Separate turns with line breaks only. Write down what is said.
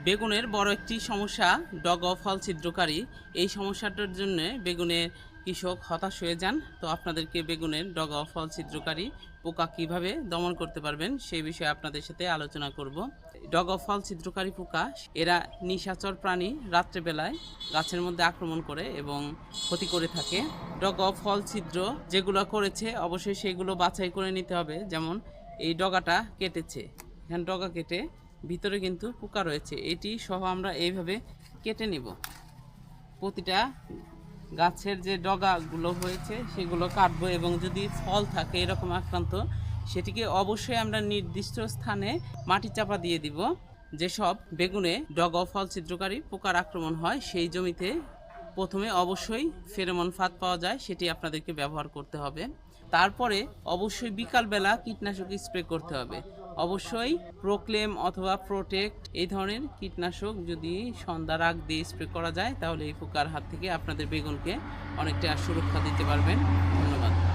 বেগুনের বড় একটি সমস্যা ডগা ও ফল ছিদ্রকারী। এই সমস্যাটার জন্য বেগুনের কৃষক হতাশ হয়ে যান। তো আপনাদেরকে বেগুনের ডগা ও ফল ছিদ্রকারী পোকা কিভাবে দমন করতে পারবেন সেই বিষয়ে আপনাদের সাথে আলোচনা করব। ডগা ও ফল ছিদ্রকারী পোকা এরা নিশাচর প্রাণী, রাত্রেবেলায় গাছের মধ্যে আক্রমণ করে এবং ক্ষতি করে থাকে। ডগা ও ফল ছিদ্র যেগুলো করেছে অবশ্যই সেগুলো বাছাই করে নিতে হবে। যেমন এই ডগাটা কেটেছে, এখানে ডগা কেটে ভিতরে কিন্তু পোকা রয়েছে, এটি সহ আমরা এইভাবে কেটে নিব। প্রতিটা গাছের যে ডগাগুলো হয়েছে সেগুলো কাটবো এবং যদি ফল থাকে এরকম আক্রান্ত সেটিকে অবশ্যই আমরা নির্দিষ্ট স্থানে মাটি চাপা দিয়ে দিব। যেসব বেগুনে ডগা ও ফল ছিদ্রকারী পোকার আক্রমণ হয় সেই জমিতে প্রথমে অবশ্যই ফেরোমন ফাঁদ পাওয়া যায়, সেটি আপনাদেরকে ব্যবহার করতে হবে। তারপরে অবশ্যই বিকালবেলা কীটনাশক স্প্রে করতে হবে। অবশ্যই প্রোক্লেম অথবা প্রোটেক্ট এই ধরনের কীটনাশক যদি সন্ধ্যার আগ দিয়ে স্প্রে করা যায় তাহলে এই পোকার হাত থেকে আপনাদের বেগুনকে অনেকটা সুরক্ষা দিতে পারবেন। ধন্যবাদ।